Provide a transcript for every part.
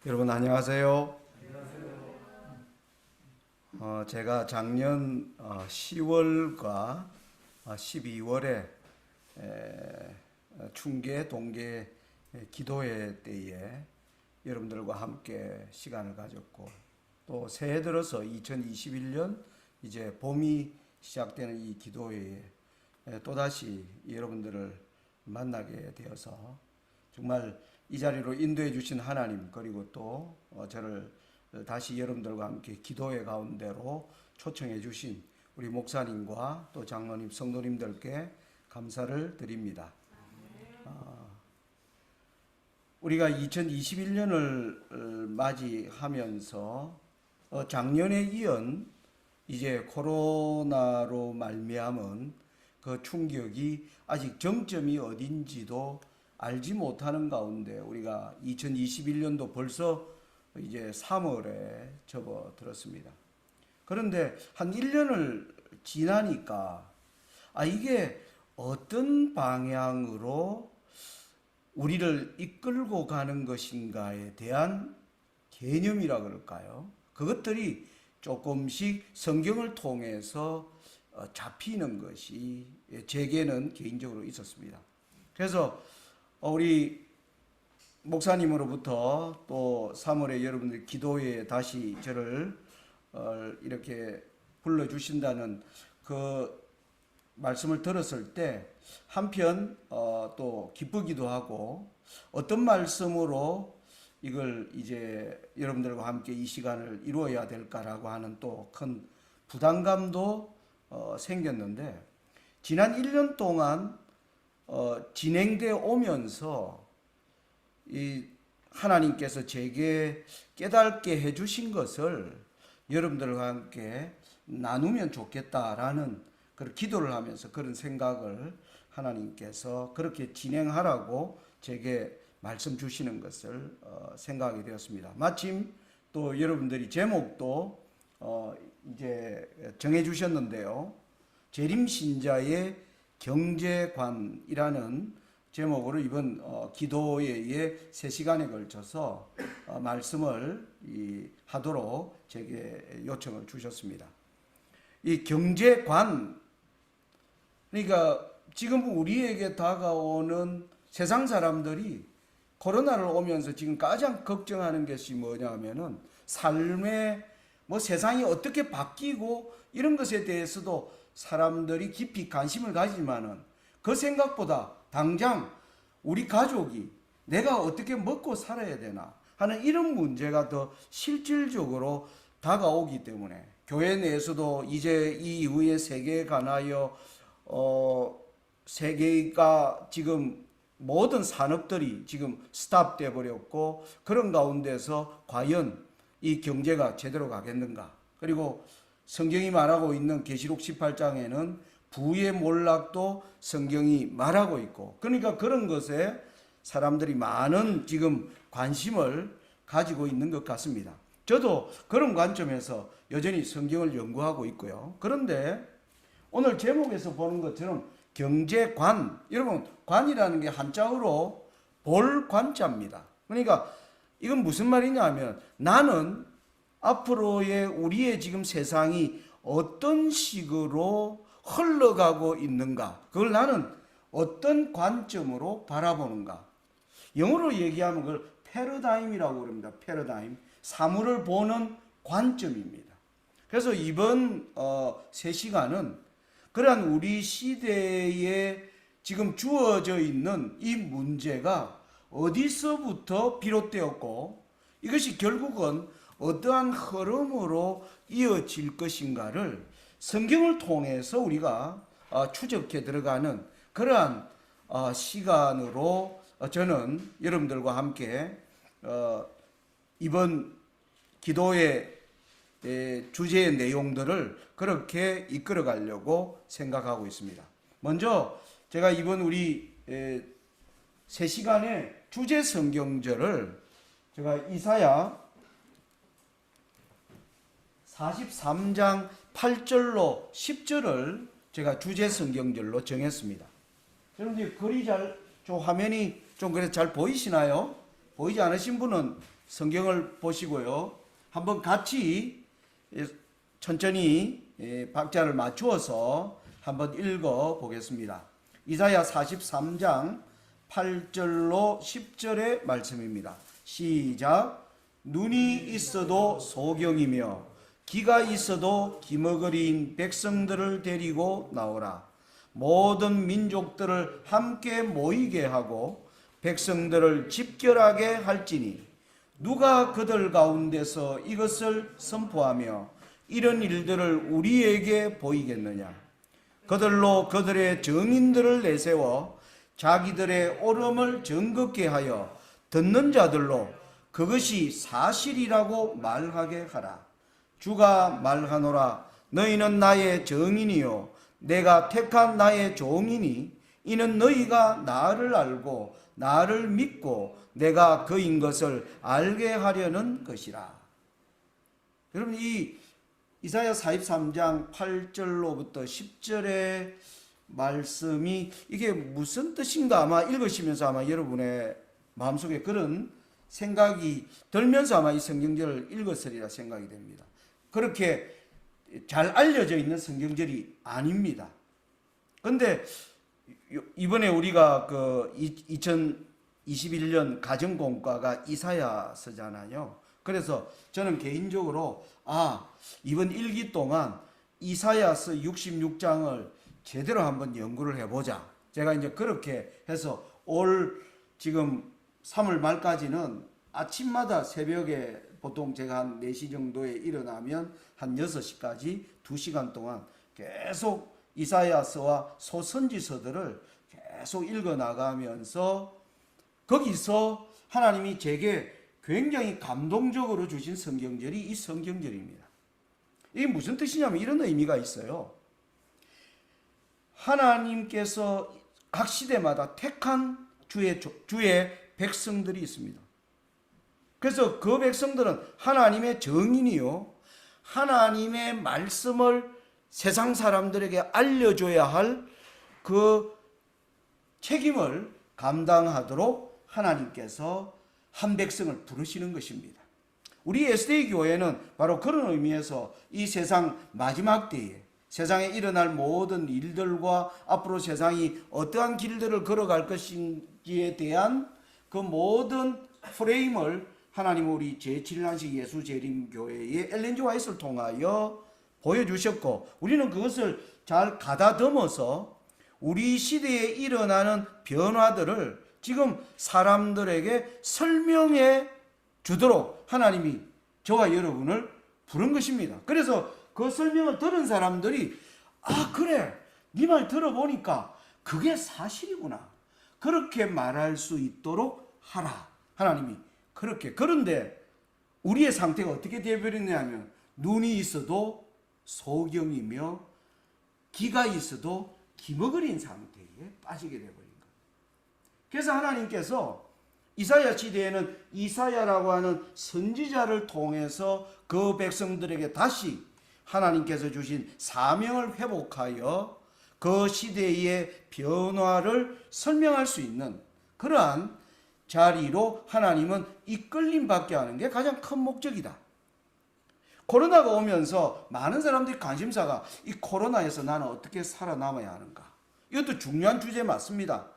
여러분 안녕하세요. 제가 작년 10월과 12월에 충계 동계 기도회 때에 여러분들과 함께 시간을 가졌고, 또 새해 들어서 2021년 이제 봄이 시작되는 이 기도회에 또다시 여러분들을 만나게 되어서 정말 이 자리로 인도해 주신 하나님, 그리고 또 저를 다시 여러분들과 함께 기도회 가운데로 초청해 주신 우리 목사님과 또 장로님, 성도님들께 감사를 드립니다. 우리가 2021년을 맞이하면서 작년에 이은 이제 코로나로 말미암은 그 충격이 아직 정점이 어딘지도 알지 못하는 가운데 우리가 2021년도 벌써 이제 3월에 접어들었습니다. 그런데 한 1년을 지나니까 이게 어떤 방향으로 우리를 이끌고 가는 것인가에 대한 개념이라 그럴까요? 그것들이 조금씩 성경을 통해서 잡히는 것이 제게는 개인적으로 있었습니다. 그래서 우리 목사님으로부터 또 3월에 여러분들 기도회에 다시 저를 이렇게 불러주신다는 그 말씀을 들었을 때 한편 또 기쁘기도 하고, 어떤 말씀으로 이걸 이제 여러분들과 함께 이 시간을 이루어야 될까라고 하는 또 큰 부담감도 생겼는데, 지난 1년 동안 진행되어 오면서 이 하나님께서 제게 깨닫게 해주신 것을 여러분들과 함께 나누면 좋겠다라는 그런 기도를 하면서 그런 생각을 하나님께서 그렇게 진행하라고 제게 말씀 주시는 것을 생각하게 되었습니다. 마침 또 여러분들이 제목도 이제 정해 주셨는데요. 재림신자의 경제관이라는 제목으로 이번 기도회의 3시간에 걸쳐서 말씀을 하도록 제게 요청을 주셨습니다. 이 경제관, 그러니까 지금 우리에게 다가오는 세상 사람들이 코로나를 오면서 지금 가장 걱정하는 것이 뭐냐면은 삶의 세상이 어떻게 바뀌고 이런 것에 대해서도 사람들이 깊이 관심을 가지만은 그 생각보다 당장 우리 가족이 내가 어떻게 먹고 살아야 되나 하는 이런 문제가 더 실질적으로 다가오기 때문에, 교회 내에서도 이제 이 이후에 세계에 관하여 세계가 지금 모든 산업들이 지금 스탑돼 버렸고, 그런 가운데서 과연 이 경제가 제대로 가겠는가. 그리고 성경이 말하고 있는 계시록 18장에는 부의 몰락도 성경이 말하고 있고, 그러니까 그런 것에 사람들이 많은 지금 관심을 가지고 있는 것 같습니다. 저도 그런 관점에서 여전히 성경을 연구하고 있고요. 그런데 오늘 제목에서 보는 것처럼 경제관, 여러분 관이라는 게 한자어로 볼 관자입니다. 그러니까 이건 무슨 말이냐 하면, 나는 앞으로의 우리의 지금 세상이 어떤 식으로 흘러가고 있는가, 그걸 나는 어떤 관점으로 바라보는가. 영어로 얘기하면 그걸 패러다임이라고 그럽니다. 패러다임, 사물을 보는 관점입니다. 그래서 이번 3시간은 그러한 우리 시대에 지금 주어져 있는 이 문제가 어디서부터 비롯되었고, 이것이 결국은 어떠한 흐름으로 이어질 것인가를 성경을 통해서 우리가 추적해 들어가는 그러한 시간으로 저는 여러분들과 함께 이번 기도의 주제의 내용들을 그렇게 이끌어 가려고 생각하고 있습니다. 먼저 제가 이번 우리 3시간의 주제 성경절을 제가 이사야 43장 8절로 10절을 제가 주제 성경절로 정했습니다. 여러분들 글이 저 화면이 좀 그래서 잘 보이시나요? 보이지 않으신 분은 성경을 보시고요. 한번 같이 천천히 박자를 맞추어서 한번 읽어 보겠습니다. 이사야 43장 8절로 10절의 말씀입니다. 시작. 눈이 있어도 소경이며 귀가 있어도 기머거리인 백성들을 데리고 나오라. 모든 민족들을 함께 모이게 하고 백성들을 집결하게 할지니 누가 그들 가운데서 이것을 선포하며 이런 일들을 우리에게 보이겠느냐. 그들로 그들의 정인들을 내세워 자기들의 옳음을 정긋게 하여 듣는 자들로 그것이 사실이라고 말하게 하라. 주가 말하노라. 너희는 나의 정인이요 내가 택한 나의 종이니 이는 너희가 나를 알고 나를 믿고 내가 그인 것을 알게 하려는 것이라. 여러분, 이 이사야 43장 8절로부터 10절의 말씀이 이게 무슨 뜻인가 아마 읽으시면서 아마 여러분의 마음속에 그런 생각이 들면서 아마 이 성경절을 읽었으리라 생각이 됩니다. 그렇게 잘 알려져 있는 성경절이 아닙니다. 그런데 이번에 우리가 그 2021년 가정공과가 이사야서잖아요. 그래서 저는 개인적으로 이번 일기 동안 이사야서 66장을 제대로 한번 연구를 해보자. 제가 이제 그렇게 해서 올 지금 3월 말까지는 아침마다 새벽에 보통 제가 한 4시 정도에 일어나면 한 6시까지 2시간 동안 계속 이사야서와 소선지서들을 계속 읽어 나가면서 거기서 하나님이 제게 굉장히 감동적으로 주신 성경절이 이 성경절입니다. 이게 무슨 뜻이냐면 이런 의미가 있어요. 하나님께서 각 시대마다 택한 주의 백성들이 있습니다. 그래서 그 백성들은 하나님의 정인이요 하나님의 말씀을 세상 사람들에게 알려줘야 할 그 책임을 감당하도록 하나님께서 한 백성을 부르시는 것입니다. 우리 SDA 교회는 바로 그런 의미에서 이 세상 마지막 때에 세상에 일어날 모든 일들과 앞으로 세상이 어떠한 길들을 걸어갈 것인지에 대한 그 모든 프레임을 하나님 우리 제7난식 예수재림교회의 엘렌 지 화이트를 통하여 보여주셨고 우리는 그것을 잘 가다듬어서 우리 시대에 일어나는 변화들을 지금 사람들에게 설명해 주도록 하나님이 저와 여러분을 부른 것입니다. 그래서 그 설명을 들은 사람들이 그래 네 말 들어보니까 그게 사실이구나 그렇게 말할 수 있도록 하라. 하나님이 그렇게. 그런데 우리의 상태가 어떻게 되어버렸냐면 눈이 있어도 소경이며 귀가 있어도 기머거린 상태에 빠지게 되어버린 거예요. 그래서 하나님께서 이사야 시대에는 이사야라고 하는 선지자를 통해서 그 백성들에게 다시 하나님께서 주신 사명을 회복하여 그 시대의 변화를 설명할 수 있는 그러한 자리로 하나님은 이끌림 받게 하는 게 가장 큰 목적이다. 코로나가 오면서 많은 사람들이 관심사가 이 코로나에서 나는 어떻게 살아남아야 하는가. 이것도 중요한 주제 맞습니다.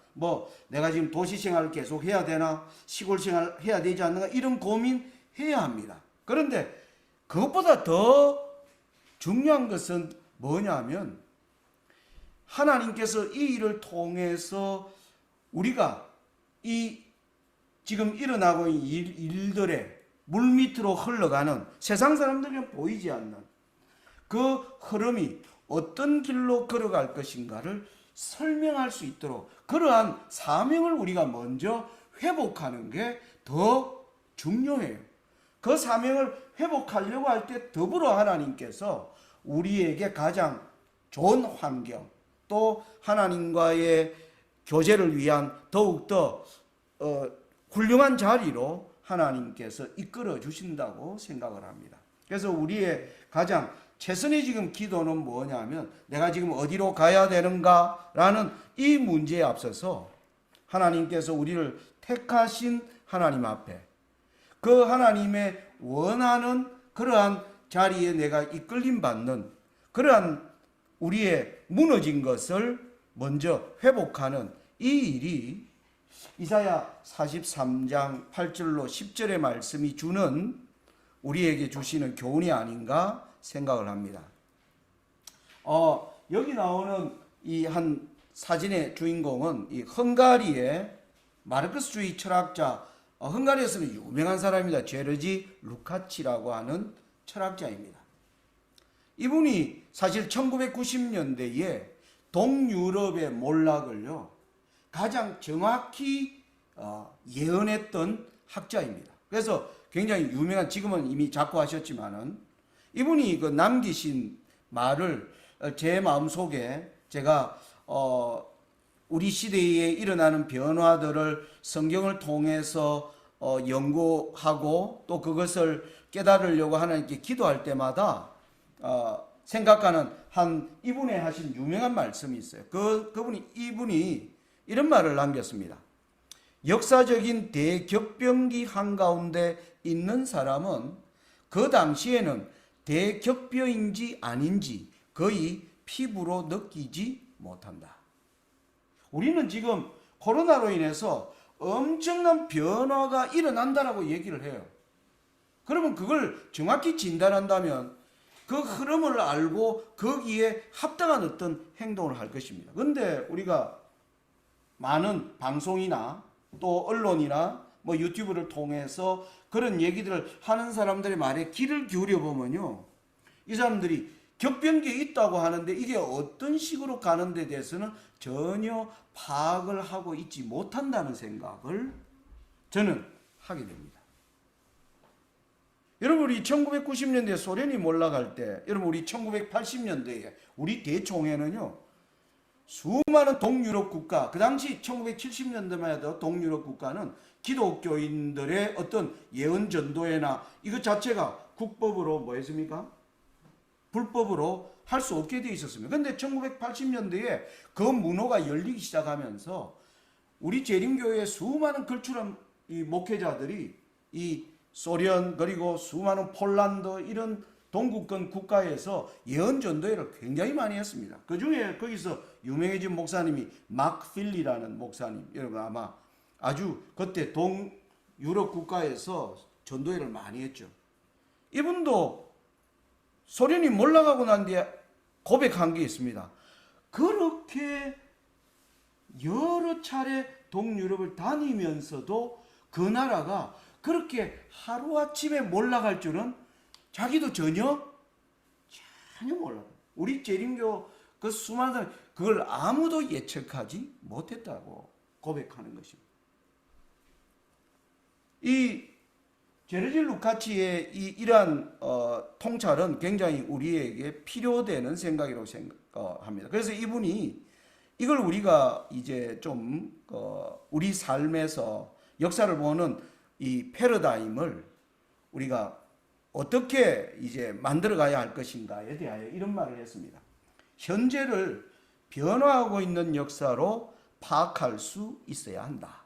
내가 지금 도시 생활을 계속 해야 되나 시골 생활을 해야 되지 않는가 이런 고민 해야 합니다. 그런데 그것보다 더 중요한 것은 뭐냐면 하나님께서 이 일을 통해서 우리가 이 지금 일어나고 있는 일들의 물밑으로 흘러가는 세상 사람들에게 보이지 않는 그 흐름이 어떤 길로 걸어갈 것인가를 설명할 수 있도록 그러한 사명을 우리가 먼저 회복하는 게 더 중요해요. 그 사명을 회복하려고 할 때 더불어 하나님께서 우리에게 가장 좋은 환경 또 하나님과의 교제를 위한 더욱더 훌륭한 자리로 하나님께서 이끌어 주신다고 생각을 합니다. 그래서 우리의 가장 최선의 지금 기도는 뭐냐면 내가 지금 어디로 가야 되는가라는 이 문제에 앞서서 하나님께서 우리를 택하신 하나님 앞에 그 하나님의 원하는 그러한 자리에 내가 이끌림 받는 그러한 우리의 무너진 것을 먼저 회복하는 이 일이 이사야 43장 8절로 10절의 말씀이 주는 우리에게 주시는 교훈이 아닌가 생각을 합니다. 여기 나오는 이 한 사진의 주인공은 이 헝가리의 마르크스주의 철학자, 헝가리에서는 유명한 사람입니다. 제르지 루카치라고 하는 철학자입니다. 이분이 사실 1990년대에 동유럽의 몰락을요 가장 정확히 예언했던 학자입니다. 그래서 굉장히 유명한, 지금은 이미 작고하셨지만은 이분이 그 남기신 말을 제 마음속에 제가 우리 시대에 일어나는 변화들을 성경을 통해서 연구하고 또 그것을 깨달으려고 하나님께 기도할 때마다 생각하는 한 이분의 하신 유명한 말씀이 있어요. 이분이 이런 말을 남겼습니다. 역사적인 대격변기 한가운데 있는 사람은 그 당시에는 대격변인지 아닌지 거의 피부로 느끼지 못한다. 우리는 지금 코로나로 인해서 엄청난 변화가 일어난다라고 얘기를 해요. 그러면 그걸 정확히 진단한다면 그 흐름을 알고 거기에 합당한 어떤 행동을 할 것입니다. 그런데 우리가 많은 방송이나 또 언론이나 뭐 유튜브를 통해서 그런 얘기들을 하는 사람들의 말에 귀를 기울여 보면요, 이 사람들이 격변기에 있다고 하는데 이게 어떤 식으로 가는 데 대해서는 전혀 파악을 하고 있지 못한다는 생각을 저는 하게 됩니다. 여러분, 우리 1990년대에 소련이 몰락할 때, 여러분 우리 1980년대에 우리 대총회는요 수많은 동유럽 국가, 그 당시 1970년대만 해도 동유럽 국가는 기독교인들의 어떤 예언 전도회나 이것 자체가 국법으로 뭐 했습니까? 불법으로 할 수 없게 되어 있었습니다. 그런데 1980년대에 그 문호가 열리기 시작하면서 우리 재림교회의 수많은 걸출한 이 목회자들이 이 소련 그리고 수많은 폴란드 이런 동구권 국가에서 예언 전도회를 굉장히 많이 했습니다. 그 중에 거기서 유명해진 목사님이 막 필리라는 목사님, 여러분 아마 아주 그때 동유럽 국가에서 전도회를 많이 했죠. 이분도 소련이 몰락하고 난 뒤에 고백한 게 있습니다. 그렇게 여러 차례 동유럽을 다니면서도 그 나라가 그렇게 하루아침에 몰락할 줄은 자기도 전혀 몰라요. 우리 재림교 그 수많은 사람 그걸 아무도 예측하지 못했다고 고백하는 것입니다. 이 제르지 루카치의 이러한 통찰은 굉장히 우리에게 필요되는 생각이라고 생각합니다. 그래서 이분이 이걸 우리가 이제 좀 우리 삶에서 역사를 보는 이 패러다임을 우리가 어떻게 이제 만들어가야 할 것인가에 대하여 이런 말을 했습니다. 현재를 변화하고 있는 역사로 파악할 수 있어야 한다.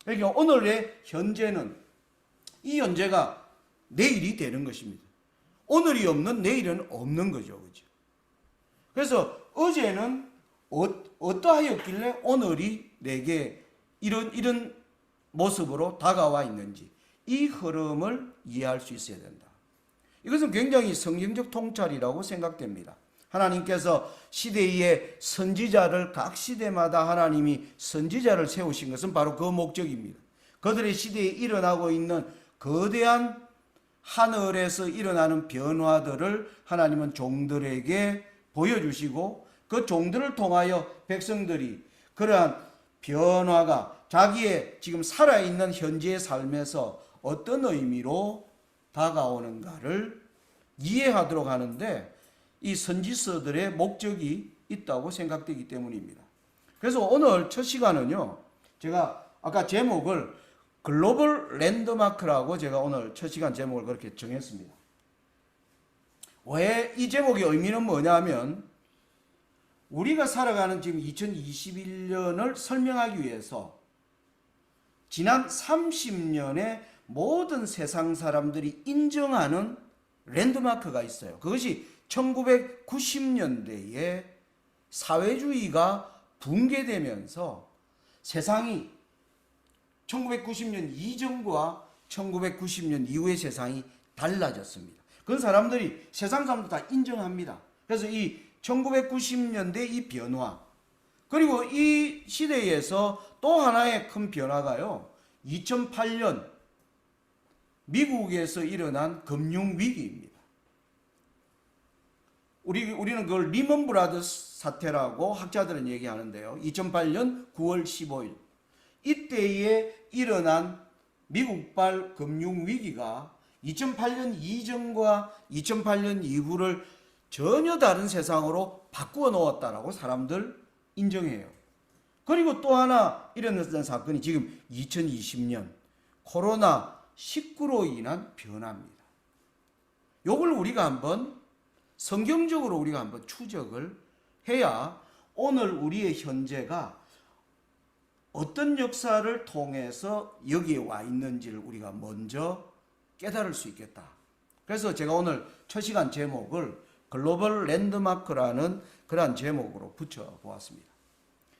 그러니까 오늘의 현재는 이 현재가 내일이 되는 것입니다. 오늘이 없는 내일은 없는 거죠. 그죠? 그래서 어제는 어떠하였길래 오늘이 내게 이런 모습으로 다가와 있는지 이 흐름을 이해할 수 있어야 된다. 이것은 굉장히 성경적 통찰이라고 생각됩니다. 하나님께서 시대의 선지자를 각 시대마다 하나님이 선지자를 세우신 것은 바로 그 목적입니다. 그들의 시대에 일어나고 있는 거대한 하늘에서 일어나는 변화들을 하나님은 종들에게 보여주시고 그 종들을 통하여 백성들이 그러한 변화가 자기의 지금 살아있는 현재의 삶에서 어떤 의미로 다가오는가를 이해하도록 하는데 이 선지서들의 목적이 있다고 생각되기 때문입니다. 그래서 오늘 첫 시간은요, 제가 아까 제목을 글로벌 랜드마크라고 제가 오늘 첫 시간 제목을 그렇게 정했습니다. 왜 이 제목의 의미는 뭐냐면 우리가 살아가는 지금 2021년을 설명하기 위해서 지난 30년의 모든 세상 사람들이 인정하는 랜드마크가 있어요. 그것이 1990년대에 사회주의가 붕괴되면서 세상이 1990년 이전과 1990년 이후의 세상이 달라졌습니다. 그건 사람들이, 세상 사람들 다 인정합니다. 그래서 이 1990년대 이 변화, 그리고 이 시대에서 또 하나의 큰 변화가요, 2008년 미국에서 일어난 금융위기입니다. 우리는 그걸 리먼 브라더스 사태라고 학자들은 얘기하는데요. 2008년 9월 15일. 이때에 일어난 미국발 금융위기가 2008년 이전과 2008년 이후를 전혀 다른 세상으로 바꾸어 놓았다라고 사람들 인정해요. 그리고 또 하나 일어났던 사건이 지금 2020년 코로나19로 인한 변화입니다. 요걸 우리가 한번 성경적으로 우리가 한번 추적을 해야 오늘 우리의 현재가 어떤 역사를 통해서 여기에 와 있는지를 우리가 먼저 깨달을 수 있겠다. 그래서 제가 오늘 첫 시간 제목을 글로벌 랜드마크라는 그러한 제목으로 붙여보았습니다.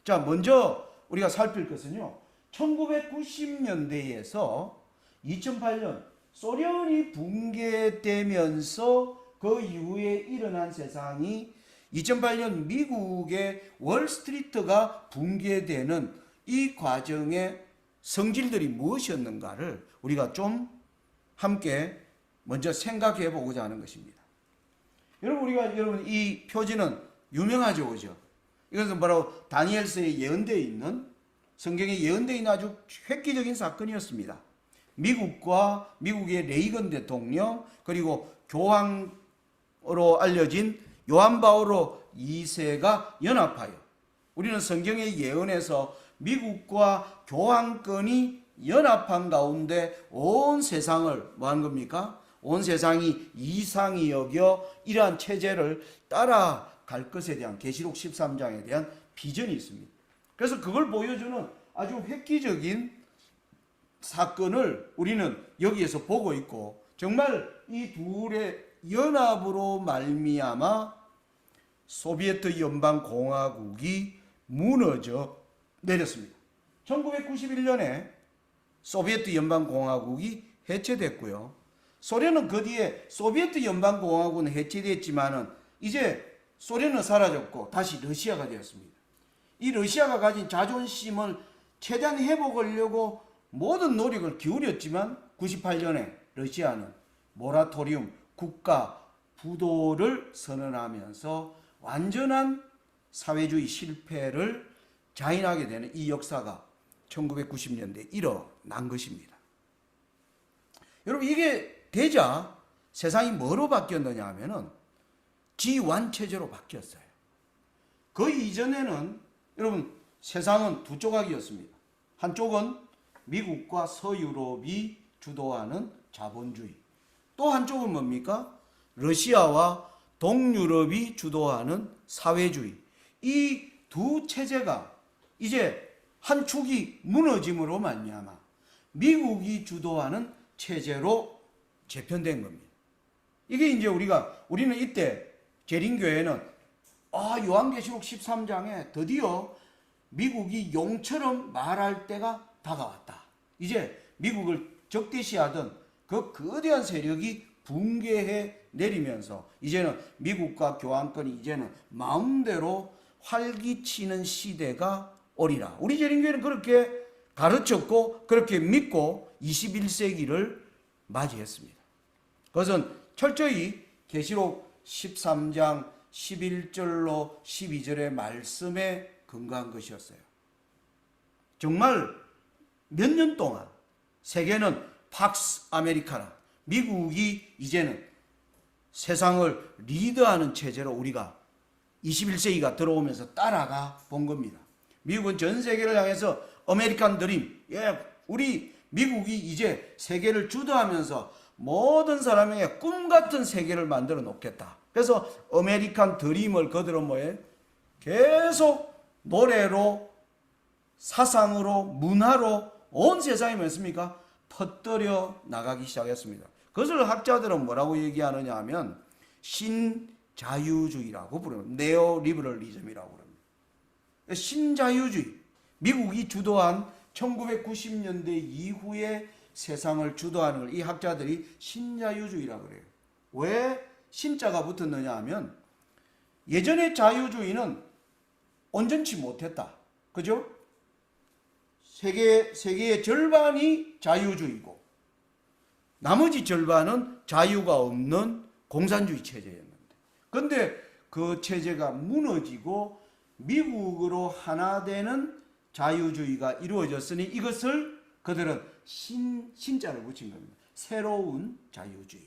자, 먼저 우리가 살필 것은요, 1990년대에서 2008년 소련이 붕괴되면서 그 이후에 일어난 세상이 2008년 미국의 월스트리트가 붕괴되는 이 과정의 성질들이 무엇이었는가를 우리가 좀 함께 먼저 생각해 보고자 하는 것입니다. 여러분 이 표지는 유명하죠, 그죠? 이것은 바로 다니엘서에 예언되어 있는, 성경에 예언되어 있는 아주 획기적인 사건이었습니다. 미국의 레이건 대통령, 그리고 교황으로 알려진 요한 바오로 2세가 연합하여, 우리는 성경의 예언에서 미국과 교황권이 연합한 가운데 온 세상을 뭐한 겁니까? 온 세상이 이상히 여겨 이러한 체제를 따라갈 것에 대한 계시록 13장에 대한 비전이 있습니다. 그래서 그걸 보여주는 아주 획기적인 사건을 우리는 여기에서 보고 있고, 정말 이 둘의 연합으로 말미암아 소비에트 연방공화국이 무너져 내렸습니다. 1991년에 소비에트 연방공화국이 해체됐고요. 소련은 그 뒤에 소비에트 연방공화국은 해체됐지만은 이제 소련은 사라졌고 다시 러시아가 되었습니다. 이 러시아가 가진 자존심을 최대한 회복하려고 모든 노력을 기울였지만 98년에 러시아는 모라토리움, 국가 부도를 선언하면서 완전한 사회주의 실패를 자인하게 되는 이 역사가 1990년대에 일어난 것입니다. 여러분, 이게 되자 세상이 뭐로 바뀌었느냐 하면은 G1 체제로 바뀌었어요. 그 이전에는 여러분 세상은 두 조각이었습니다. 한쪽은 미국과 서유럽이 주도하는 자본주의, 또 한쪽은 뭡니까? 러시아와 동유럽이 주도하는 사회주의. 이 두 체제가 이제 한 축이 무너짐으로 말미암아 미국이 주도하는 체제로 재편된 겁니다. 이게 이제 우리는 이때 재림교회는 요한계시록 13장에 드디어 미국이 용처럼 말할 때가 다가왔다. 이제 미국을 적대시하던 그 거대한 세력이 붕괴해 내리면서 이제는 미국과 교황권이 이제는 마음대로 활기치는 시대가 오리라. 우리 재림교회는 그렇게 가르쳤고 그렇게 믿고 21세기를 맞이했습니다. 그것은 철저히 계시록 13장 11절로 12절의 말씀에 근거한 것이었어요. 정말 몇 년 동안 세계는 팍스 아메리카나, 미국이 이제는 세상을 리드하는 체제로 우리가 21세기가 들어오면서 따라가 본 겁니다. 미국은 전 세계를 향해서 아메리칸 드림, 우리 미국이 이제 세계를 주도하면서 모든 사람에게 꿈 같은 세계를 만들어 놓겠다. 그래서 아메리칸 드림을 거들어 뭐해? 계속 노래로, 사상으로, 문화로 온 세상에 뭐였습니까? 퍼뜨려 나가기 시작했습니다. 그것을 학자들은 뭐라고 얘기하느냐 하면 신자유주의라고 부릅니다. 네오리버럴리즘이라고 부릅니다. 신자유주의. 미국이 주도한 1990년대 이후에 세상을 주도하는 걸 이 학자들이 신자유주의라고 그래요. 왜 신자가 붙었느냐 하면 예전의 자유주의는 온전치 못했다. 그죠? 세계의 절반이 자유주의고 나머지 절반은 자유가 없는 공산주의 체제였는데, 그런데 그 체제가 무너지고 미국으로 하나 되는 자유주의가 이루어졌으니 이것을 그들은 신자를 붙인 겁니다. 새로운 자유주의.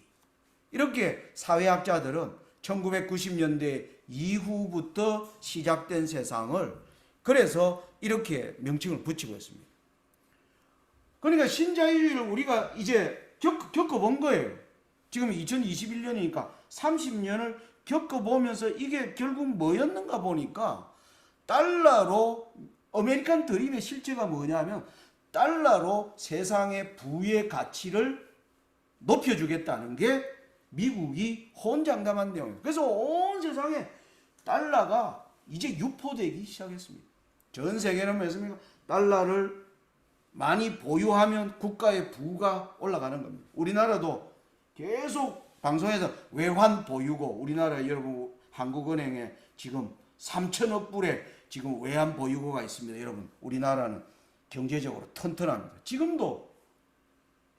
이렇게 사회학자들은 1990년대 이후부터 시작된 세상을 그래서 이렇게 명칭을 붙이고 있습니다. 그러니까 신자유주의를 우리가 이제 겪어본 거예요. 지금 2021년이니까 30년을 겪어보면서 이게 결국 뭐였는가 보니까 달러로 아메리칸 드림의 실체가 뭐냐면 달러로 세상의 부의 가치를 높여주겠다는 게 미국이 혼장담한 내용이에요. 그래서 온 세상에 달러가 이제 유포되기 시작했습니다. 전 세계는 뭐였습니까? 달러를 많이 보유하면 국가의 부가 올라가는 겁니다. 우리나라도 계속 방송에서 외환 보유고, 우리나라 여러분 한국은행에 지금 3천억 불의 지금 외환 보유고가 있습니다. 여러분 우리나라는 경제적으로 튼튼합니다. 지금도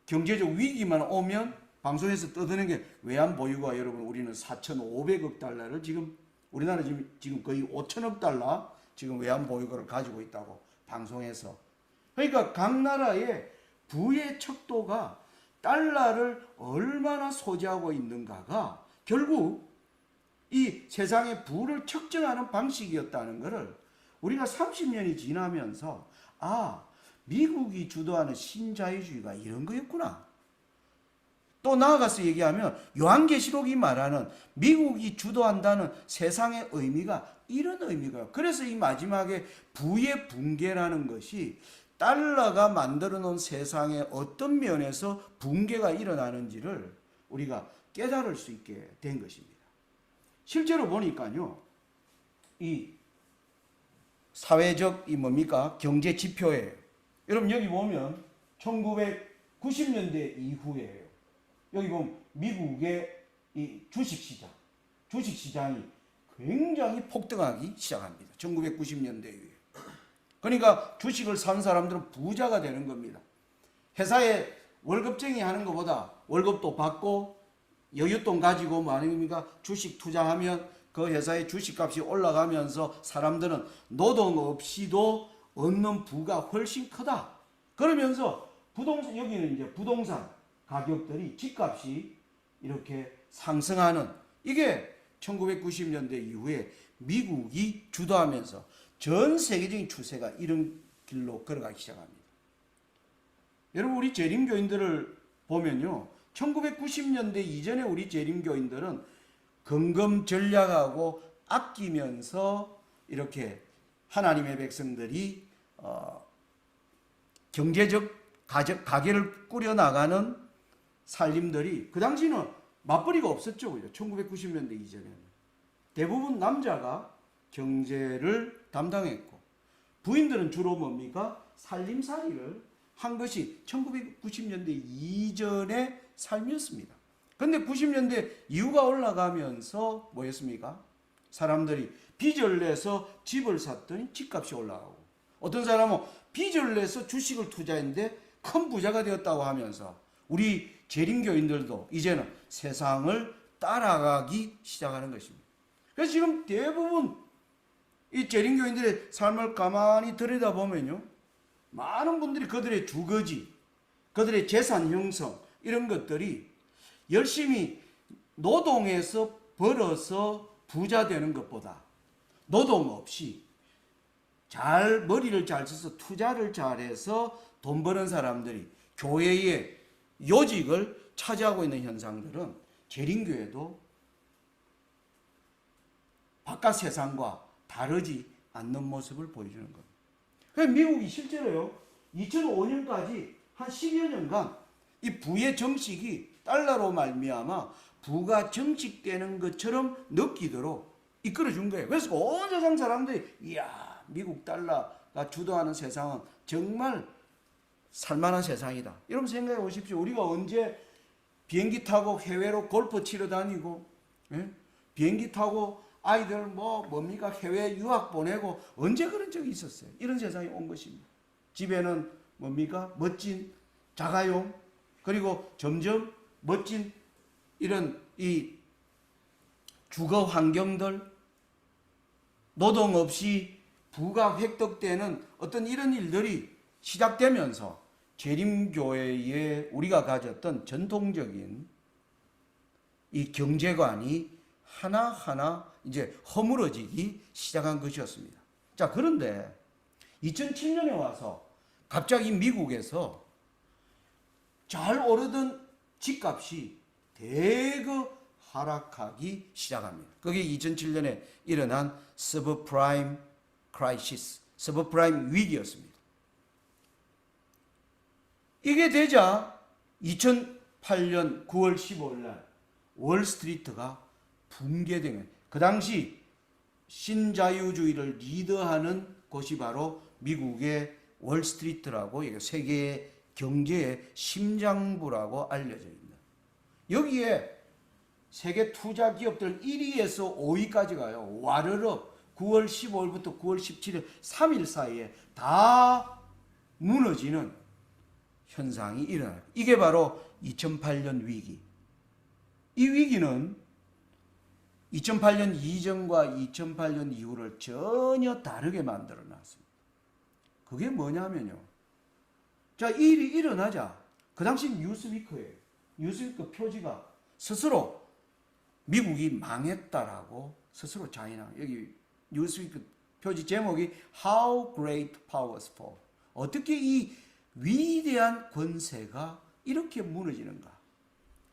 경제적 위기만 오면 방송에서 떠드는 게 외환 보유고가, 여러분 우리는 4,500억 달러를 지금 우리나라 지금 거의 5천억 달러 지금 외환 보유고를 가지고 있다고 방송에서. 그러니까 각 나라의 부의 척도가 달러를 얼마나 소지하고 있는가가 결국 이 세상의 부를 측정하는 방식이었다는 것을 우리가 30년이 지나면서 미국이 주도하는 신자유주의가 이런 거였구나. 또 나아가서 얘기하면 요한계시록이 말하는 미국이 주도한다는 세상의 의미가 이런 의미가. 그래서 이 마지막에 부의 붕괴라는 것이 달러가 만들어 놓은 세상의 어떤 면에서 붕괴가 일어나는지를 우리가 깨달을 수 있게 된 것입니다. 실제로 보니까요, 이 사회적 뭡니까? 경제 지표예요. 여러분 여기 보면 1990년대 이후에요. 여기 보면 미국의 이 주식시장이 굉장히 폭등하기 시작합니다. 1990년대 이후에. 그러니까 주식을 산 사람들은 부자가 되는 겁니다. 회사에 월급쟁이 하는 것보다 월급도 받고 여윳돈 가지고 뭐 아닙니까? 주식 투자하면 그 회사의 주식값이 올라가면서 사람들은 노동 없이도 얻는 부가 훨씬 크다. 그러면서 여기는 이제 부동산 가격들이, 집값이 이렇게 상승하는, 이게 1990년대 이후에 미국이 주도하면서 전 세계적인 추세가 이런 길로 걸어가기 시작합니다. 여러분 우리 재림교인들을 보면요, 1990년대 이전에 우리 재림교인들은 금검전략하고 아끼면서 이렇게 하나님의 백성들이 경제적 가게를 꾸려나가는 살림들이, 그 당시는 맞벌이가 없었죠. 1990년대 이전에는 대부분 남자가 경제를 담당했고 부인들은 주로 뭡니까? 살림살이를 한 것이 1990년대 이전의 삶이었습니다. 그런데 90년대 이후가 올라가면서 뭐였습니까? 사람들이 빚을 내서 집을 샀더니 집값이 올라가고, 어떤 사람은 빚을 내서 주식을 투자했는데 큰 부자가 되었다고 하면서 우리 재림교인들도 이제는 세상을 따라가기 시작하는 것입니다. 그래서 지금 대부분 이 재림교인들의 삶을 가만히 들여다보면요, 많은 분들이 그들의 주거지, 그들의 재산 형성, 이런 것들이 열심히 노동해서 벌어서 부자 되는 것보다 노동 없이 머리를 잘 써서 투자를 잘해서 돈 버는 사람들이 교회의 요직을 차지하고 있는 현상들은 재림교회도 바깥 세상과 다르지 않는 모습을 보여주는 겁니다. 그래서 미국이 실제로요, 2005년까지 한 10여 년간 이 부의 정식이 달러로 말미암아 부가 정식되는 것처럼 느끼도록 이끌어준 거예요. 그래서 온 세상 사람들이 이야, 미국 달러가 주도하는 세상은 정말 살만한 세상이다. 여러분 생각해 보십시오. 우리가 언제 비행기 타고 해외로 골프 치러 다니고, 예? 비행기 타고 아이들 뭡니까 해외 유학 보내고 언제 그런 적이 있었어요? 이런 세상이 온 것입니다. 집에는 뭡니까 멋진 자가용, 그리고 점점 멋진 이런 이 주거 환경들, 노동 없이 부가 획득되는 어떤 이런 일들이 시작되면서 재림교회에 우리가 가졌던 전통적인 이 경제관이 하나하나 이제 허물어지기 시작한 것이었습니다. 자, 그런데 2007년에 와서 갑자기 미국에서 잘 오르던 집값이 대거 하락하기 시작합니다. 그게 2007년에 일어난 서브프라임 크라이시스, 서브프라임 위기였습니다. 이게 되자 2008년 9월 15일 날 월스트리트가 붕괴된 거예요. 그 당시 신자유주의를 리더하는 곳이 바로 미국의 월스트리트라고, 세계 경제의 심장부라고 알려져 있는, 여기에 세계 투자 기업들 1위에서 5위까지 가요. 와르르 9월 15일부터 9월 17일 3일 사이에 다 무너지는 현상이 일어나요. 이게 바로 2008년 위기. 이 위기는 2008년 이전과 2008년 이후를 전혀 다르게 만들어 놨습니다. 그게 뭐냐면요. 자, 이 일이 일어나자 그 당시 뉴스위크예요. 뉴스위크 표지가 스스로 미국이 망했다라고 스스로 자인하고, 여기 뉴스위크 표지 제목이 How Great Powers Fall. 어떻게 이 위대한 권세가 이렇게 무너지는가.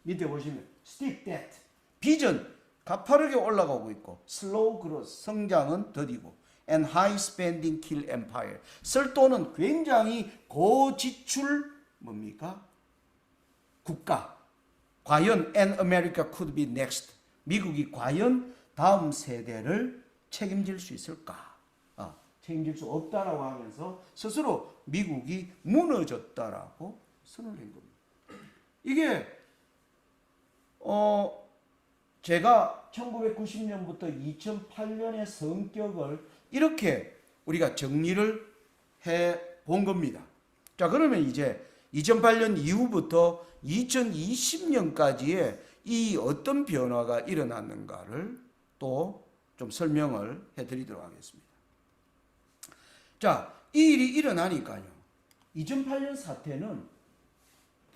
밑에 보시면 Steep Debt, 빚은 가파르게 올라가고 있고, Slow Growth, 성장은 더디고, and High Spending Kill Empire, 설도는 굉장히 고지출 뭡니까? 국가. 과연 and America could be next, 미국이 과연 다음 세대를 책임질 수 있을까? 책임질 수 없다라고 하면서 스스로 미국이 무너졌다라고 선언을 한 겁니다. 이게 제가 1990년부터 2008년의 성격을 이렇게 우리가 정리를 해 본 겁니다. 자, 그러면 이제 2008년 이후부터 2020년까지의 이 어떤 변화가 일어났는가를 또 좀 설명을 해드리도록 하겠습니다. 자, 이 일이 일어나니까요, 2008년 사태는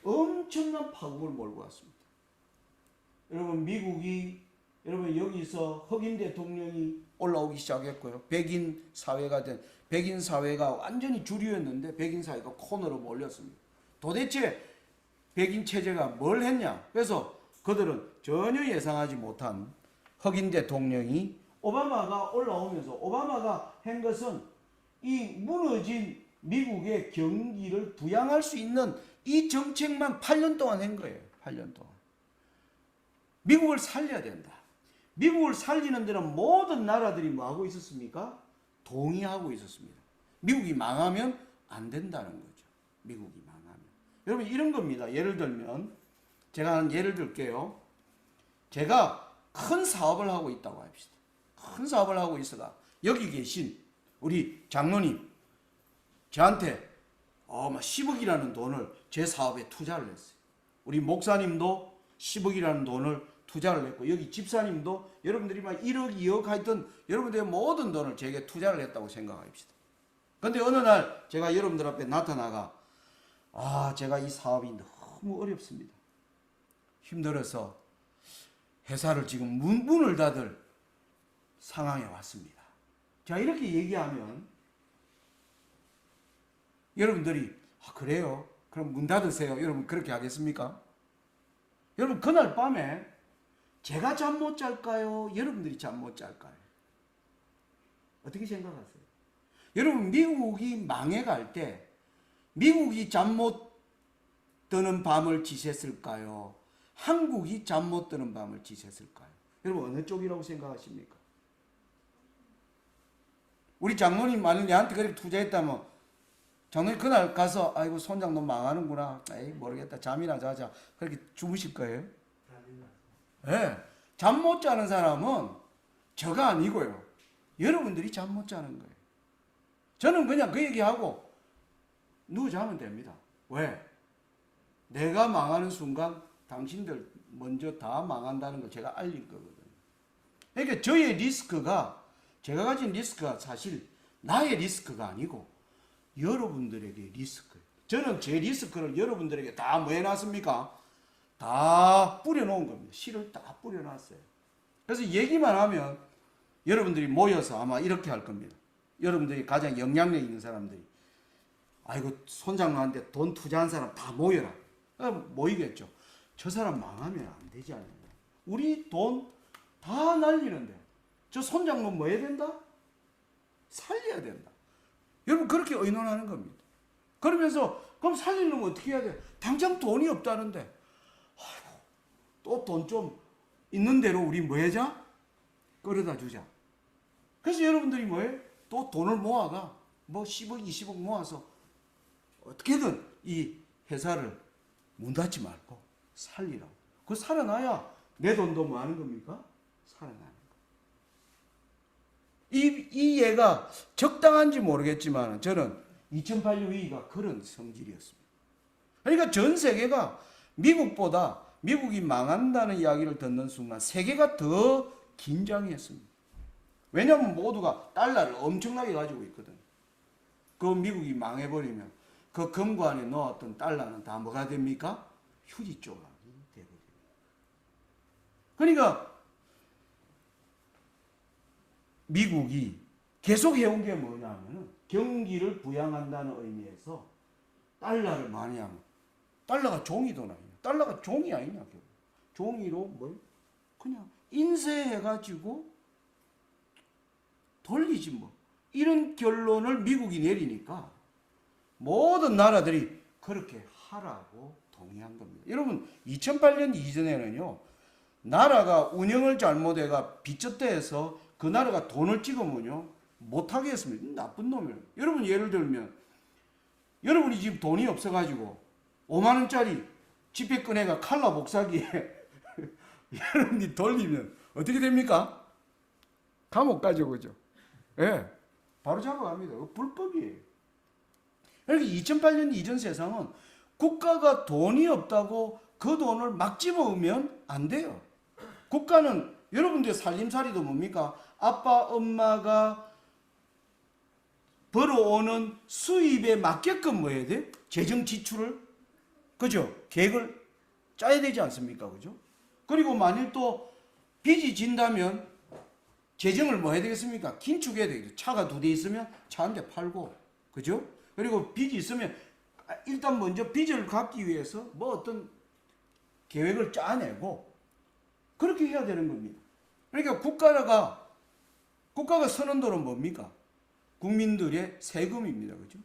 엄청난 파국을 몰고 왔습니다. 여러분, 미국이, 여러분 여기서 흑인 대통령이 올라오기 시작했고요. 백인 사회가 완전히 주류였는데 백인 사회가 코너로 몰렸습니다. 도대체 백인 체제가 뭘 했냐? 그래서 그들은 전혀 예상하지 못한 흑인 대통령이 오바마가 올라오면서, 오바마가 한 것은 이 무너진 미국의 경기를 부양할 수 있는 이 정책만 8년 동안 한 거예요. 8년 동안. 미국을 살려야 된다. 미국을 살리는 데는 모든 나라들이 뭐 하고 있었습니까? 동의하고 있었습니다. 미국이 망하면 안 된다는 거죠. 미국이 망하면. 여러분, 이런 겁니다. 예를 들면, 제가 한 예를 들게요. 제가 큰 사업을 하고 있다고 합시다. 큰 사업을 하고 있어가 여기 계신 우리 장로님 저한테 막 10억이라는 돈을 제 사업에 투자를 했어요. 우리 목사님도 10억이라는 돈을 투자를 했고, 여기 집사님도 여러분들이 막 1억, 2억 하여튼 여러분들의 모든 돈을 제게 투자를 했다고 생각합시다. 그런데 어느 날 제가 여러분들 앞에 나타나가, 제가 이 사업이 너무 어렵습니다. 힘들어서 회사를 지금 문을 닫을 상황에 왔습니다. 자, 이렇게 얘기하면 여러분들이 그래요? 그럼 문 닫으세요. 여러분 그렇게 하겠습니까? 여러분, 그날 밤에 제가 잠 못 잘까요? 여러분들이 잠 못 잘까요? 어떻게 생각하세요? 여러분, 미국이 망해갈 때 미국이 잠 못 드는 밤을 지샜을까요? 한국이 잠 못 드는 밤을 지샜을까요? 여러분 어느 쪽이라고 생각하십니까? 우리 장모님 만약 내한테 그렇게 투자했다면 장모님 그날 가서 아이고 손장 너 망하는구나. 에이 모르겠다. 잠이나 자자. 그렇게 주무실 거예요? 예. 네. 잠 못 자는 사람은 저가 아니고요. 여러분들이 잠 못 자는 거예요. 저는 그냥 그 얘기하고 누워 자면 됩니다. 왜? 내가 망하는 순간 당신들 먼저 다 망한다는 걸 제가 알릴 거거든요. 그러니까 저의 리스크가 제가 가진 리스크가 사실 나의 리스크가 아니고 여러분들에게 리스크예요. 저는 제 리스크를 여러분들에게 다 뭐 해놨습니까? 다 뿌려놓은 겁니다. 씨를 다 뿌려놨어요. 그래서 얘기만 하면 여러분들이 모여서 아마 이렇게 할 겁니다. 여러분들이 가장 영향력 있는 사람들이 아이고 손장로한테 돈 투자한 사람 다 모여라. 모이겠죠. 저 사람 망하면 안 되지 않느냐. 우리 돈 다 날리는데 저 손장로 뭐 해야 된다? 살려야 된다. 여러분 그렇게 의논하는 겁니다. 그러면서 그럼 살리려면 어떻게 해야 돼? 당장 돈이 없다는데 또 돈 좀 있는 대로 우리 뭐 하자? 끌어다 주자. 그래서 여러분들이 뭐해? 또 돈을 모아가 뭐 10억 20억 모아서 어떻게든 이 회사를 문 닫지 말고 살리라고. 그 살아나야 내 돈도 뭐 하는 겁니까? 살아나는 거. 이 예가 적당한지 모르겠지만 저는 2008년 위기가 그런 성질이었습니다. 그러니까 전 세계가 미국보다 미국이 망한다는 이야기를 듣는 순간 세계가 더 긴장했습니다. 왜냐하면 모두가 달러를 엄청나게 가지고 있거든. 그 미국이 망해버리면 그 금관에 넣었던 달러는 다 뭐가 됩니까? 휴지 조각이 되거든요. 그러니까 미국이 계속 해온 게 뭐냐면 경기를 부양한다는 의미에서 달러를 많이 하면 달러가 종이 돈 아니냐. 달러가 종이 아니냐. 종이로 뭘 그냥 인쇄해가지고 돌리지 뭐. 이런 결론을 미국이 내리니까 모든 나라들이 그렇게 하라고 동의한 겁니다. 여러분 2008년 이전에는요. 나라가 운영을 잘못해가 빚졌다 해서 그 나라가 돈을 찍으면요. 못하게 했습니다. 나쁜 놈이에요. 여러분 예를 들면 여러분이 지금 돈이 없어가지고 5만 원짜리 지폐 꺼내가 칼라 복사기에 여러분이 돌리면 어떻게 됩니까? 감옥 가죠. 그죠? 예. 바로 잡아갑니다. 불법이에요. 그러니까 2008년 이전 세상은 국가가 돈이 없다고 그 돈을 막 집어오면 안 돼요. 국가는 여러분들의 살림살이도 뭡니까? 아빠, 엄마가 벌어오는 수입에 맞게끔 뭐 해야 돼? 재정 지출을, 그죠? 계획을 짜야 되지 않습니까? 그죠? 그리고 만일 또 빚이 진다면 재정을 뭐 해야 되겠습니까? 긴축해야 되겠죠. 차가 2대 있으면 차 한 대 팔고, 그죠? 그리고 빚이 있으면 일단 먼저 빚을 갚기 위해서 뭐 어떤 계획을 짜내고 그렇게 해야 되는 겁니다. 그러니까 국가가 서는 돈은 뭡니까? 국민들의 세금입니다. 그죠?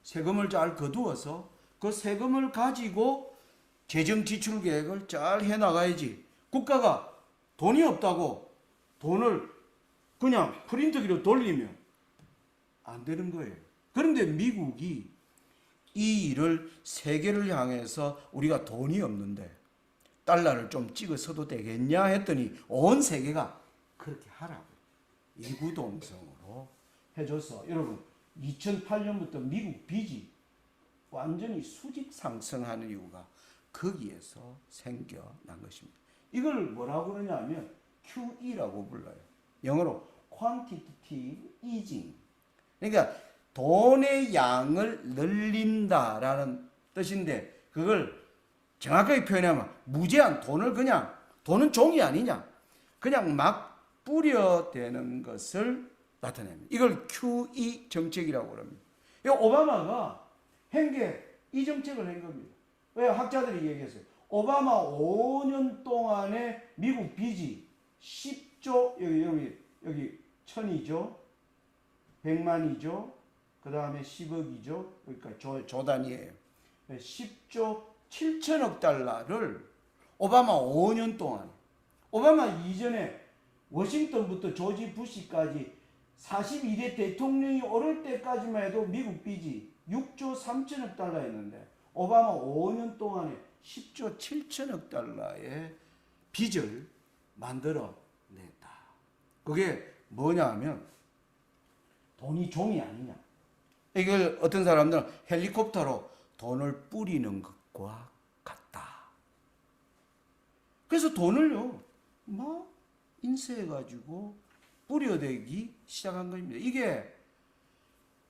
세금을 잘 거두어서 그 세금을 가지고 재정 지출 계획을 잘 해나가야지. 국가가 돈이 없다고 돈을 그냥 프린터기로 돌리면 안 되는 거예요. 그런데 미국이 이 일을 세계를 향해서 우리가 돈이 없는데 달러를 좀 찍어서도 되겠냐 했더니 온 세계가 그렇게 하라고 이구동성으로 해줘서 여러분 2008년부터 미국 빚이 완전히 수직 상승하는 이유가 거기에서 생겨난 것입니다. 이걸 뭐라고 그러냐면 QE라고 불러요. 영어로 Quantitative Easing. 그러니까 돈의 양을 늘린다라는 뜻인데 그걸 정확하게 표현하면 무제한 돈을 그냥 돈은 종이 아니냐 그냥 막 뿌려대는 것을 나타냅니다. 이걸 QE 정책이라고 합니다. 오바마가 한 게 이 정책을 한 겁니다. 왜 학자들이 얘기했어요. 오바마 5년 동안에 미국 빚이 10조 여기 1000이죠. 100만이죠. 그 다음에 10억이죠. 그러니까 조 단위예요. 10조 7천억 달러를 오바마 5년 동안, 오바마 이전에 워싱턴부터 조지 부시까지 42대 대통령이 오를 때까지만 해도 미국 빚이 6조 3천억 달러였는데 오바마 5년 동안에 10조 7천억 달러의 빚을 만들어 냈다. 그게 뭐냐 하면 돈이 종이 아니냐. 이걸 어떤 사람들은 헬리콥터로 돈을 뿌리는 것과 같다. 그래서 돈을요, 막 인쇄해가지고 뿌려대기 시작한 겁니다. 이게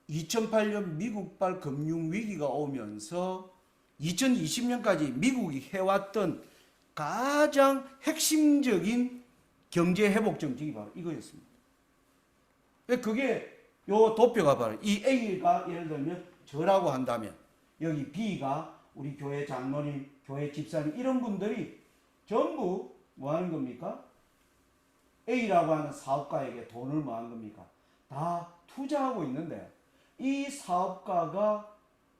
2008년 미국발 금융위기가 오면서 2020년까지 미국이 해왔던 가장 핵심적인 경제회복 정책이 바로 이거였습니다. 그게 요 도표가 바로 이 A가 예를 들면 저라고 한다면 여기 B가 우리 교회 장로님, 교회 집사님 이런 분들이 전부 뭐 하는 겁니까? A라고 하는 사업가에게 돈을 뭐 하는 겁니까? 다 투자하고 있는데 이 사업가가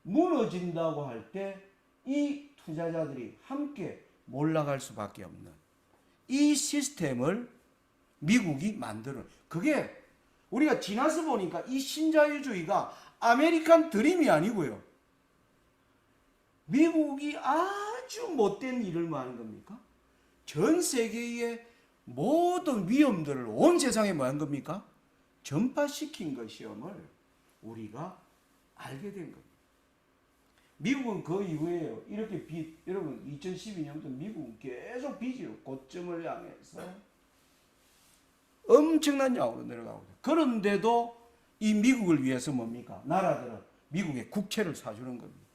무너진다고 할 때 이 투자자들이 함께 몰락할 수밖에 없는 이 시스템을 미국이 만드는, 그게 우리가 지나서 보니까 이 신자유주의가 아메리칸 드림이 아니고요. 미국이 아주 못된 일을 뭐 하는 겁니까? 전 세계의 모든 위험들을 온 세상에 뭐 한 겁니까? 전파시킨 것이om을 우리가 알게 된 겁니다. 미국은 그 이후에요. 이렇게 여러분 2012년부터 미국은 계속 빚이요. 고점을 향해서 엄청난 양으로 내려가고 있어요. 그런데도 이 미국을 위해서 뭡니까? 나라들은 미국의 국채를 사주는 겁니다.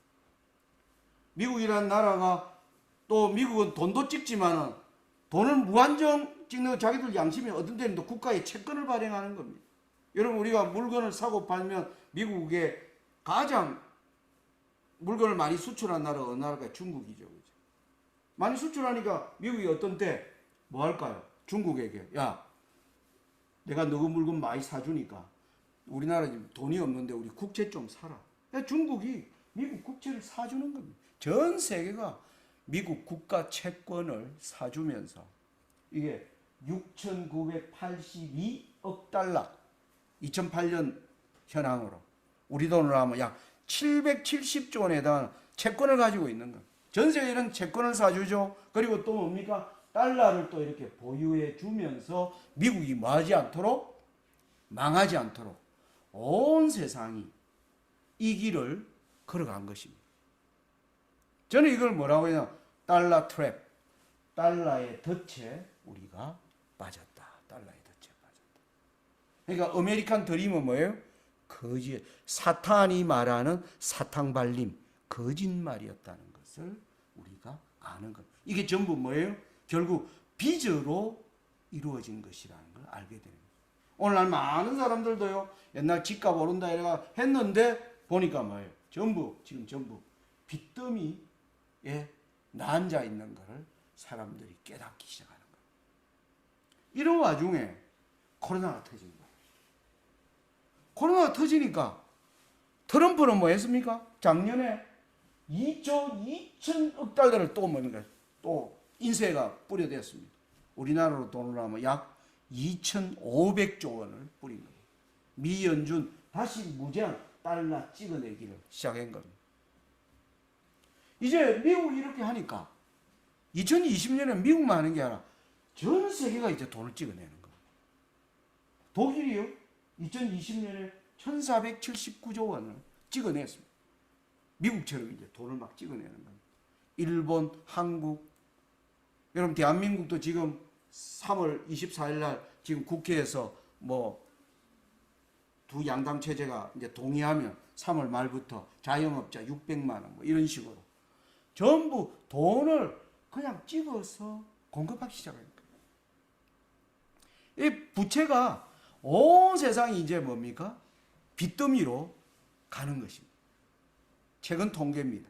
미국이라는 나라가 또 미국은 돈도 찍지만은 돈을 무한정 찍는 자기들 양심이 어떤 데는 또 국가의 채권을 발행하는 겁니다. 여러분 우리가 물건을 사고 팔면 미국의 가장 물건을 많이 수출한 나라가 어느 나라가 중국이죠. 그죠? 많이 수출하니까 미국이 어떤 때 뭐 할까요? 중국에게 야 내가 너그 물건 많이 사주니까 우리나라 지금 돈이 없는데 우리 국채 좀 사라. 중국이 미국 국채를 사주는 겁니다. 전 세계가 미국 국가 채권을 사주면서 이게 6,982억 달러 2008년 현황으로 우리 돈으로 하면 약 770조 원에 해당하는 채권을 가지고 있는 겁니다. 전 세계는 채권을 사주죠. 그리고 또 뭡니까? 달러를 또 이렇게 보유해 주면서 미국이 뭐하지 않도록, 망하지 않도록 온 세상이 이 길을 걸어간 것입니다. 저는 이걸 뭐라고 하냐? 달러 트랩, 달러의 덫에 우리가 빠졌다. 달러의 덫에 빠졌다. 그러니까 아메리칸 드림은 뭐예요? 거짓, 사탄이 말하는 사탕발림, 거짓말이었다는 것을 우리가 아는 것. 이게 전부 뭐예요? 결국 빚으로 이루어진 것이라는 걸 알게 되는 거예요. 오늘날 많은 사람들도요, 옛날 집값 오른다 이래가 했는데 보니까 뭐예요? 지금 전부 빚더미에 나앉아 있는 것을 사람들이 깨닫기 시작하는 거예요. 이런 와중에 코로나가 터진 거예요. 코로나가 터지니까 트럼프는 뭐 했습니까? 작년에 2조 2천억 달러를 또 뭡니까? 또 인쇄가 뿌려댔습니다. 우리나라로 돈으로 하면 약 2,500조 원을 뿌린 거예요. 미연준 다시 무제한 달러 찍어내기를 시작한 겁니다. 이제 미국이 이렇게 하니까 2020년에 미국만 하는 게 아니라 전 세계가 이제 돈을 찍어내는 거예요. 독일이요, 2020년에 1,479조 원을 찍어냈습니다. 미국처럼 이제 돈을 막 찍어내는 겁니다. 일본, 한국, 여러분 대한민국도 지금 3월 24일 날 지금 국회에서 뭐 두 양당 체제가 이제 동의하면 3월 말부터 자영업자 600만 원 뭐 이런 식으로 전부 돈을 그냥 찍어서 공급하기 시작하는 거예요. 이 부채가 온 세상이 이제 뭡니까? 빚더미로 가는 것입니다. 최근 통계입니다.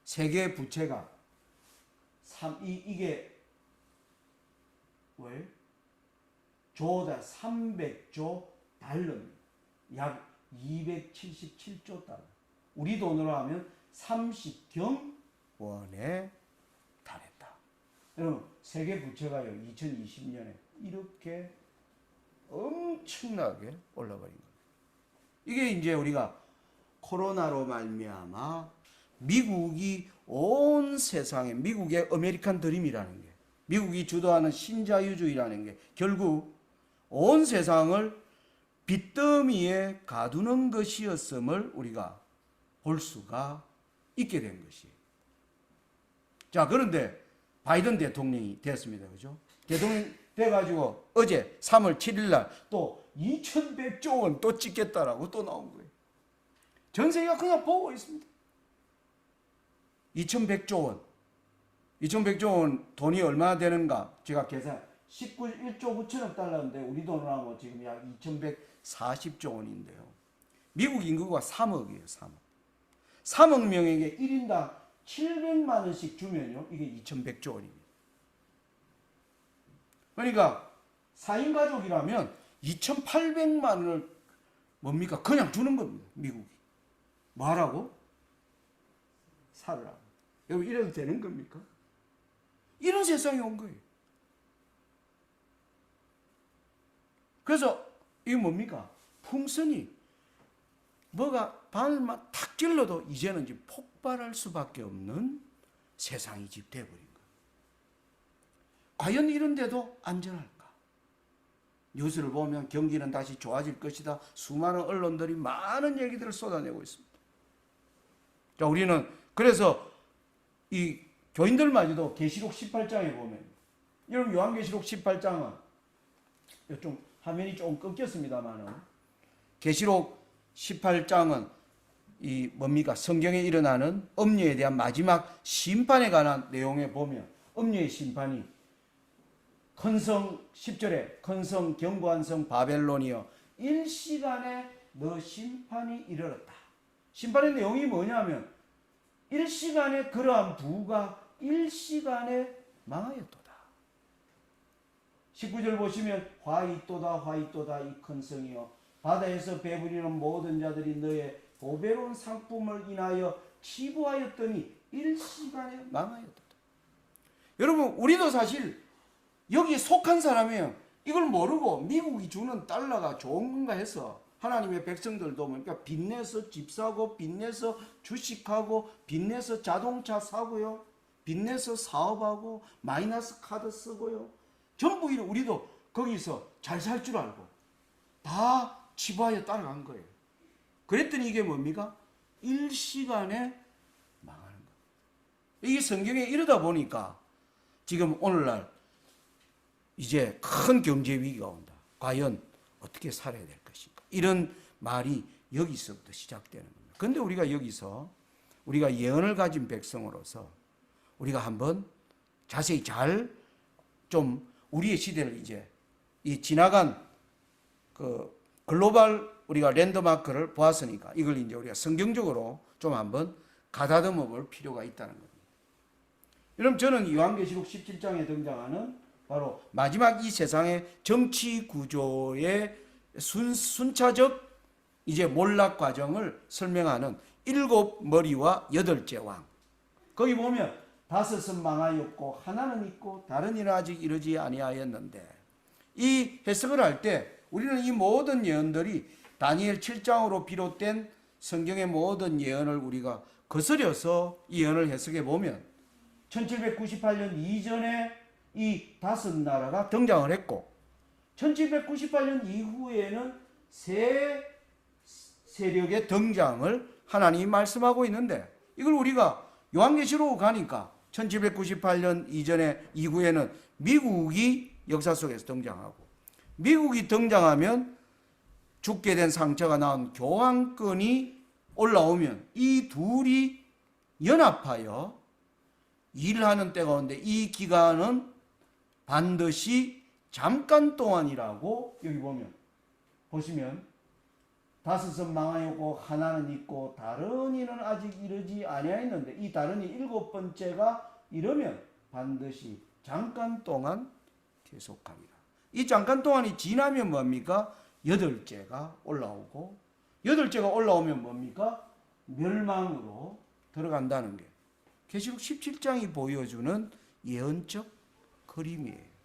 세계 부채가 이게 뭐예요? 조다 300조 달러입니다. 약 277조 달러. 우리 돈으로 하면 30경 원에 달했다. 여러분, 세계 부채가요, 2020년에 이렇게 엄청나게 올라버린 거예요. 이게 이제 우리가 코로나로 말미암아 미국이 온 세상에, 미국의 아메리칸 드림이라는 게, 미국이 주도하는 신자유주의라는 게 결국 온 세상을 빚더미에 가두는 것이었음을 우리가 볼 수가 있게 된 것이에요. 자, 그런데 바이든 대통령이 됐습니다. 그죠? 대통령 돼가지고 어제 3월 7일 날 또 2100조 원 또 찍겠다라고 또 나온 거예요. 전 세계가 그냥 보고 있습니다. 2100조 원. 2100조 원 돈이 얼마나 되는가? 제가 계산 1조 9천억 달러인데 우리 돈으로 하면 지금 약 2140조 원인데요. 미국 인구가 3억이에요. 3억. 3억 명에게 1인당 700만 원씩 주면요. 이게 2100조 원입니다. 그러니까 4인 가족이라면 2800만 원을 뭡니까? 그냥 주는 겁니다. 미국이. 뭐 하라고? 살으라고. 여러분, 이래도 되는 겁니까? 이런 세상이 온 거예요. 그래서 이게 뭡니까? 풍선이 뭐가 바늘만 탁 찔러도 이제는 이제 폭발할 수밖에 없는 세상이 집돼버린 거예요. 과연 이런데도 안전할까? 뉴스를 보면 경기는 다시 좋아질 것이다. 수많은 언론들이 많은 얘기들을 쏟아내고 있습니다. 자, 우리는 그래서 이 교인들마저도 계시록 18장에 보면, 여러분 요한계시록 18장은 좀 화면이 좀 끊겼습니다만은, 계시록 18장은 이 뭡니까? 성경에 일어나는 엄녀에 대한 마지막 심판에 관한 내용에 보면, 엄녀의 심판이 큰성 10절에 큰성 견고한 성 바벨론이여 일시간에 너 심판이 이르렀다. 심판의 내용이 뭐냐면 일시간에 그러한 부가 일시간에 망하였도다. 19절 보시면 화 있도다 이 큰 성이여 바다에서 배부리는 모든 자들이 너의 보배로운 상품을 인하여 치부하였더니 일시간에 망하였도다. 여러분, 우리도 사실 여기에 속한 사람이에요. 이걸 모르고 미국이 주는 달러가 좋은 건가 해서 하나님의 백성들도 그러니까 빚내서 집 사고 빚내서 주식하고 빚내서 자동차 사고요. 빚내서 사업하고 마이너스 카드 쓰고요. 전부 우리도 거기서 잘 살 줄 알고 다 치부하여 따라간 거예요. 그랬더니 이게 뭡니까? 일시간에 망하는 거예요. 이게 성경에 이러다 보니까 지금 오늘날 이제 큰 경제 위기가 온다. 과연 어떻게 살아야 될 것인가? 이런 말이 여기서부터 시작되는 겁니다. 그런데 우리가 여기서 우리가 예언을 가진 백성으로서 우리가 한번 자세히 잘 좀 우리의 시대를 이제 이 지나간 그 글로벌 우리가 랜드마크를 보았으니까 이걸 이제 우리가 성경적으로 좀 한번 가다듬어 볼 필요가 있다는 겁니다. 여러분, 저는 요한계시록 17장에 등장하는 바로 마지막 이 세상의 정치 구조의 순차적 이제 몰락 과정을 설명하는 7머리와 8째 왕. 거기 보면 5은 망하였고 하나는 있고 다른 이는 아직 이르지 아니하였는데, 이 해석을 할 때 우리는 이 모든 예언들이 다니엘 7장으로 비롯된 성경의 모든 예언을 우리가 거스려서 이 예언을 해석해 보면 1798년 이전에 이 5나라가 등장을 했고 1798년 이후에는 새 세력의 등장을 하나님이 말씀하고 있는데, 이걸 우리가 요한계시록 가니까 1798년 이전에 이후에는 미국이 역사 속에서 등장하고, 미국이 등장하면 죽게 된 상처가 나온 교황권이 올라오면 이 둘이 연합하여 일하는 때가 오는데 이 기간은 반드시 잠깐 동안이라고 여기 보시면 5은 망하였고 하나는 있고 다른 이는 아직 이르지 아니하였는데, 이 다른 이 7번째가 이르면 반드시 잠깐 동안 계속합니다. 이 잠깐 동안이 지나면 뭡니까? 8째가 올라오고 8째가 올라오면 뭡니까? 멸망으로 들어간다는 게 계시록 17장이 보여주는 예언적 그림이에요.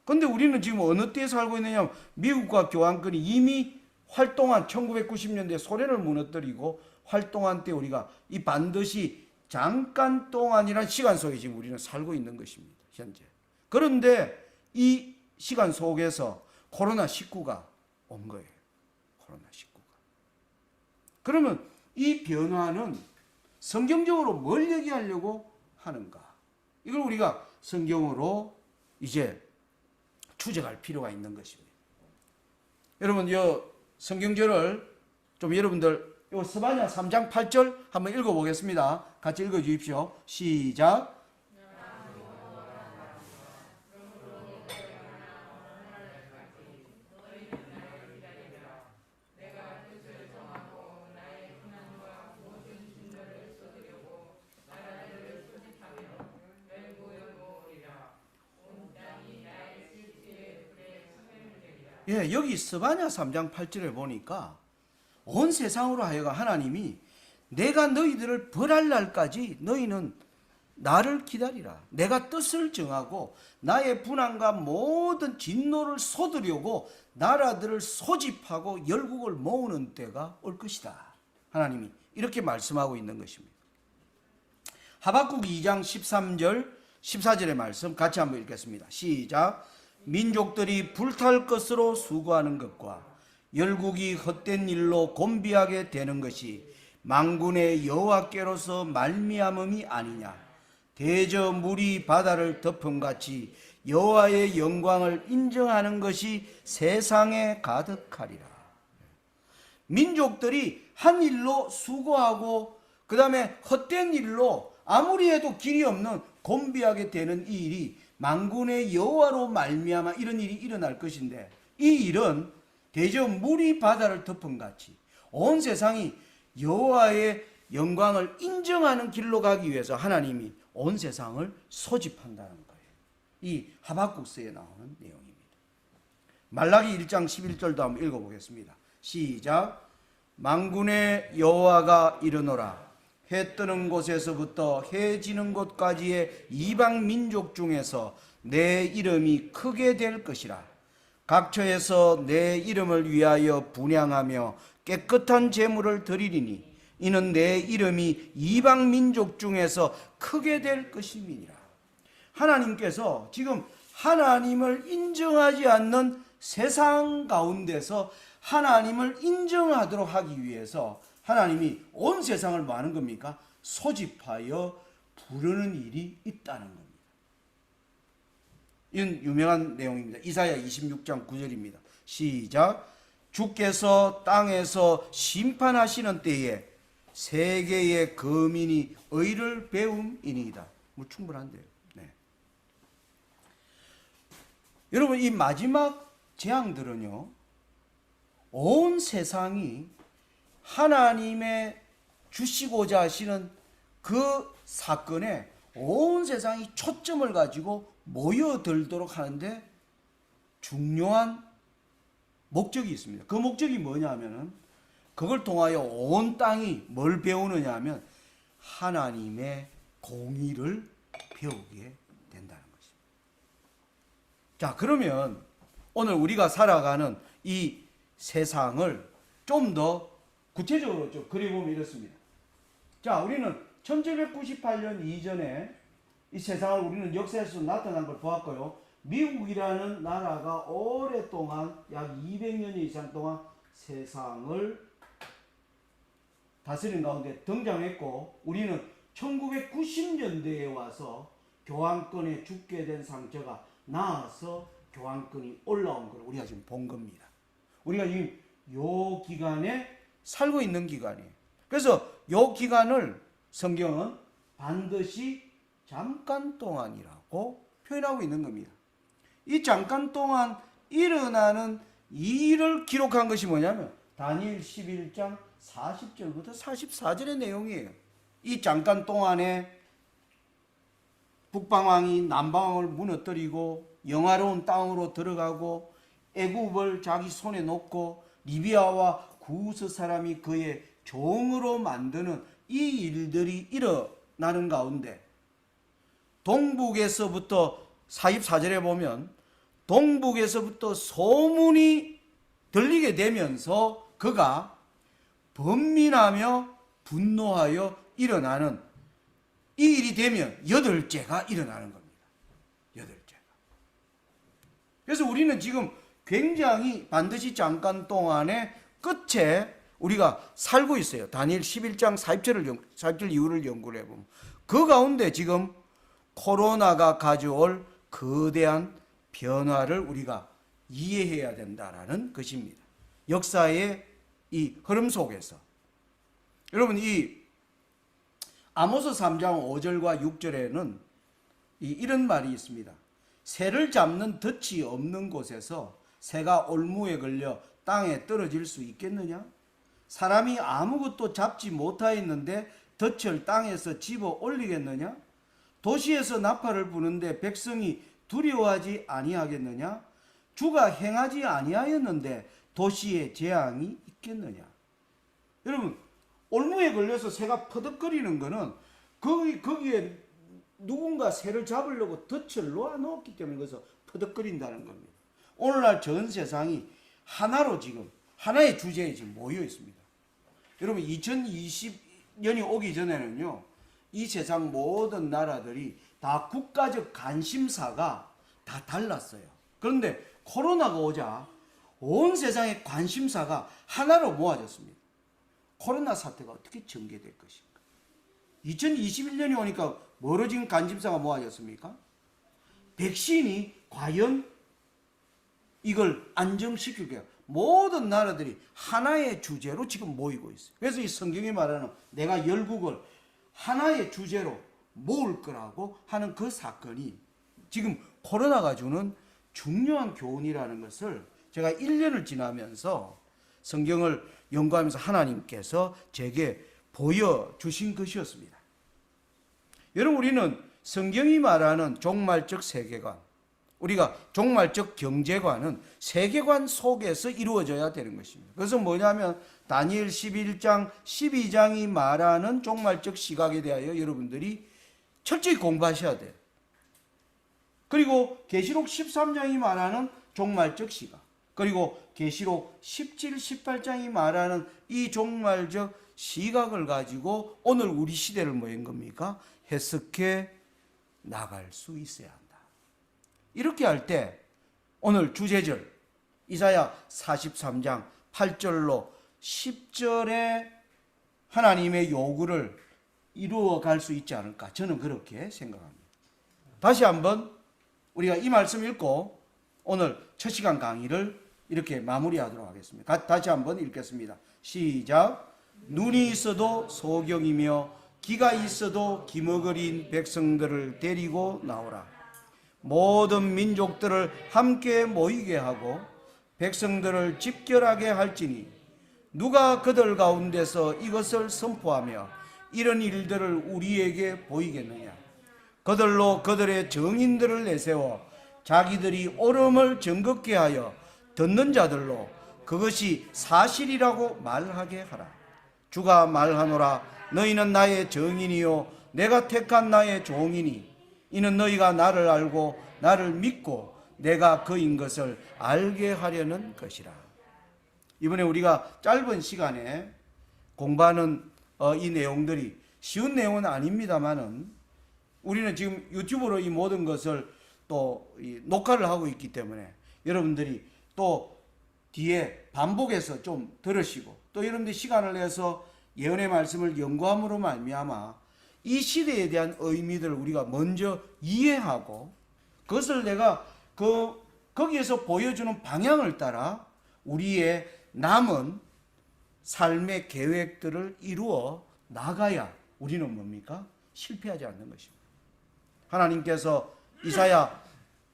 근데 우리는 지금 어느 때에 살고 있느냐? 미국과 교환권이 이미 활동한 1990년대 소련을 무너뜨리고 활동한 때 우리가 이 반드시 잠깐 동안이란 시간 속에 지금 우리는 살고 있는 것입니다. 현재. 그런데 이 시간 속에서 코로나19가 온 거예요. 코로나19가. 그러면 이 변화는 성경적으로 뭘 얘기하려고 하는가? 이걸 우리가 성경으로 이제 추적할 필요가 있는 것입니다. 여러분, 이 성경절을 좀 여러분들 이 스바냐 3장 8절 한번 읽어보겠습니다. 같이 읽어주십시오. 시작. 예, 여기 스바냐 3장 8절에 보니까 온 세상으로 하여금 하나님이 내가 너희들을 벌할 날까지 너희는 나를 기다리라. 내가 뜻을 정하고 나의 분한과 모든 진노를 쏟으려고 나라들을 소집하고 열국을 모으는 때가 올 것이다. 하나님이 이렇게 말씀하고 있는 것입니다. 하박국 2장 13절 14절의 말씀 같이 한번 읽겠습니다. 시작. 민족들이 불탈 것으로 수고하는 것과 열국이 헛된 일로 곤비하게 되는 것이 만군의 여호와께로서 말미암음이 아니냐. 대저 물이 바다를 덮음같이 여호와의 영광을 인정하는 것이 세상에 가득하리라. 민족들이 한 일로 수고하고 그 다음에 헛된 일로 아무리 해도 길이 없는 곤비하게 되는 이 일이 만군의 여호와로 말미암아 이런 일이 일어날 것인데, 이 일은 대저 물이 바다를 덮음같이 온 세상이 여호와의 영광을 인정하는 길로 가기 위해서 하나님이 온 세상을 소집한다는 거예요. 이 하박국서에 나오는 내용입니다. 말라기 1장 11절도 한번 읽어보겠습니다. 시작. 만군의 여호와가 이르노라. 해 뜨는 곳에서부터 해 지는 곳까지의 이방 민족 중에서 내 이름이 크게 될 것이라. 각처에서 내 이름을 위하여 분향하며 깨끗한 제물을 드리리니 이는 내 이름이 이방 민족 중에서 크게 될 것임이니라. 하나님께서 지금 하나님을 인정하지 않는 세상 가운데서 하나님을 인정하도록 하기 위해서 하나님이 온 세상을 뭐 하는 겁니까? 소집하여 부르는 일이 있다는 겁니다. 이건 유명한 내용입니다. 이사야 26장 9절입니다. 시작. 주께서 땅에서 심판하시는 때에 세계의 거민이 의를 배움이니이다. 뭐 충분한데요. 네. 여러분, 이 마지막 재앙들은요, 온 세상이 하나님의 주시고자 하시는 그 사건에 온 세상이 초점을 가지고 모여들도록 하는데 중요한 목적이 있습니다. 그 목적이 뭐냐 하면은 그걸 통하여 온 땅이 뭘 배우느냐 하면 하나님의 공의를 배우게 된다는 것입니다. 자, 그러면 오늘 우리가 살아가는 이 세상을 좀 더 구체적으로 좀 그려보면 이렇습니다. 자, 우리는 1798년 이전에 이 세상을 우리는 역사에서 나타난 걸 보았고요. 미국이라는 나라가 오랫동안 약 200년 이상 동안 세상을 다스린 가운데 등장했고, 우리는 1990년대에 와서 교황권에 죽게 된 상처가 나아서 교황권이 올라온 걸 우리가 지금 본 겁니다. 우리가 지금 요 기간에 살고 있는 기간이에요. 그래서 요 기간을 성경은 반드시 잠깐 동안이라고 표현하고 있는 겁니다. 이 잠깐 동안 일어나는 이 일을 기록한 것이 뭐냐면 다니엘 11장 40절부터 44절의 내용이에요. 이 잠깐 동안에 북방왕이 남방왕을 무너뜨리고 영화로운 땅으로 들어가고 애굽을 자기 손에 놓고 리비아와 구스 사람이 그의 종으로 만드는 이 일들이 일어나는 가운데 동북에서부터 44절에 보면 동북에서부터 소문이 들리게 되면서 그가 번민하며 분노하여 일어나는 이 일이 되면 여덟째가 일어나는 겁니다. 여덟째가. 그래서 우리는 지금 굉장히 반드시 잠깐 동안의 끝에 우리가 살고 있어요. 다니엘 11장 40절 이후를 연구를 해보면 그 가운데 지금 코로나가 가져올 거대한 변화를 우리가 이해해야 된다라는 것입니다. 역사의 이 흐름 속에서 여러분 이 아모스 3장 5절과 6절에는 이런 말이 있습니다. 새를 잡는 덫이 없는 곳에서 새가 올무에 걸려 땅에 떨어질 수 있겠느냐? 사람이 아무것도 잡지 못하였는데 덫을 땅에서 집어 올리겠느냐? 도시에서 나팔을 부는데 백성이 두려워하지 아니하겠느냐? 주가 행하지 아니하였는데 도시에 재앙이 있겠느냐? 여러분 올무에 걸려서 새가 퍼덕거리는 거는 거기에 누군가 새를 잡으려고 덫을 놓아놓았기 때문에 그래서 퍼덕거린다는 겁니다. 오늘날 전 세상이 하나로 지금 하나의 주제에 지금 모여 있습니다. 여러분 2020년이 오기 전에는요 이 세상 모든 나라들이 다 국가적 관심사가 다 달랐어요. 그런데 코로나가 오자 온 세상의 관심사가 하나로 모아졌습니다. 코로나 사태가 어떻게 전개될 것인가? 2021년이 오니까 뭐로 지금 관심사가 모아졌습니까? 백신이 과연 이걸 안정시키게 모든 나라들이 하나의 주제로 지금 모이고 있어요. 그래서 이 성경이 말하는 내가 열국을 하나의 주제로 모을 거라고 하는 그 사건이 지금 코로나가 주는 중요한 교훈이라는 것을 제가 1년을 지나면서 성경을 연구하면서 하나님께서 제게 보여주신 것이었습니다. 여러분 우리는 성경이 말하는 종말적 세계관, 우리가 종말적 경제관은 세계관 속에서 이루어져야 되는 것입니다. 그것은 뭐냐면 다니엘 11장, 12장이 말하는 종말적 시각에 대하여 여러분들이 철저히 공부하셔야 돼요. 그리고 계시록 13장이 말하는 종말적 시각, 그리고 계시록 17, 18장이 말하는 이 종말적 시각을 가지고 오늘 우리 시대를 뭐인 겁니까? 해석해 나갈 수 있어야 한다. 이렇게 할 때 오늘 주제절 이사야 43장 8절로 10절에 하나님의 요구를 이루어 갈 수 있지 않을까 저는 그렇게 생각합니다. 다시 한번 우리가 이 말씀 읽고 오늘 첫 시간 강의를 이렇게 마무리하도록 하겠습니다. 다시 한번 읽겠습니다. 시작. 눈이 있어도 소경이며 귀가 있어도 기머거린 백성들을 데리고 나오라. 모든 민족들을 함께 모이게 하고 백성들을 집결하게 할지니 누가 그들 가운데서 이것을 선포하며 이런 일들을 우리에게 보이겠느냐. 그들로 그들의 정인들을 내세워 자기들이 옳음을 정긋게 하여 듣는 자들로 그것이 사실이라고 말하게 하라. 주가 말하노라. 너희는 나의 정인이요 내가 택한 나의 종이니 이는 너희가 나를 알고 나를 믿고 내가 그인 것을 알게 하려는 것이라. 이번에 우리가 짧은 시간에 공부하는 이 내용들이 쉬운 내용은 아닙니다만은 우리는 지금 유튜브로 이 모든 것을 또 녹화를 하고 있기 때문에 여러분들이 또 뒤에 반복해서 좀 들으시고 또 여러분들이 시간을 내서 예언의 말씀을 연구함으로 말미암아 이 시대에 대한 의미들을 우리가 먼저 이해하고 그것을 내가 거기에서 보여주는 방향을 따라 우리의 남은 삶의 계획들을 이루어 나가야 우리는 뭡니까? 실패하지 않는 것입니다. 하나님께서 이사야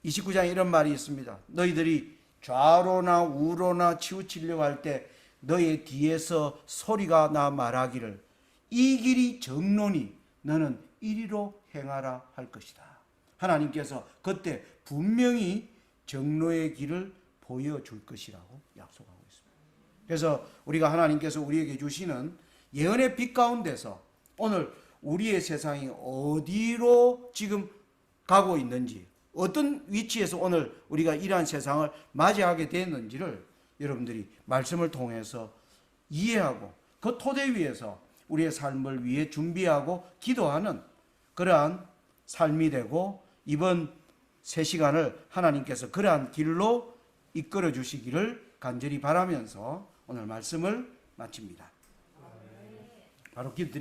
29장에 이런 말이 있습니다. 너희들이 좌로나 우로나 치우치려고 할 때 너의 뒤에서 소리가 나 말하기를 이 길이 정론이 너는 이리로 행하라 할 것이다. 하나님께서 그때 분명히 정로의 길을 보여줄 것이라고 약속하고 있습니다. 그래서 우리가 하나님께서 우리에게 주시는 예언의 빛 가운데서 오늘 우리의 세상이 어디로 지금 가고 있는지, 어떤 위치에서 오늘 우리가 이러한 세상을 맞이하게 됐는지를 여러분들이 말씀을 통해서 이해하고 그 토대 위에서 우리의 삶을 위해 준비하고 기도하는 그러한 삶이 되고, 이번 새 시간을 하나님께서 그러한 길로 이끌어 주시기를 간절히 바라면서 오늘 말씀을 마칩니다. 바로 기도드리겠습니다.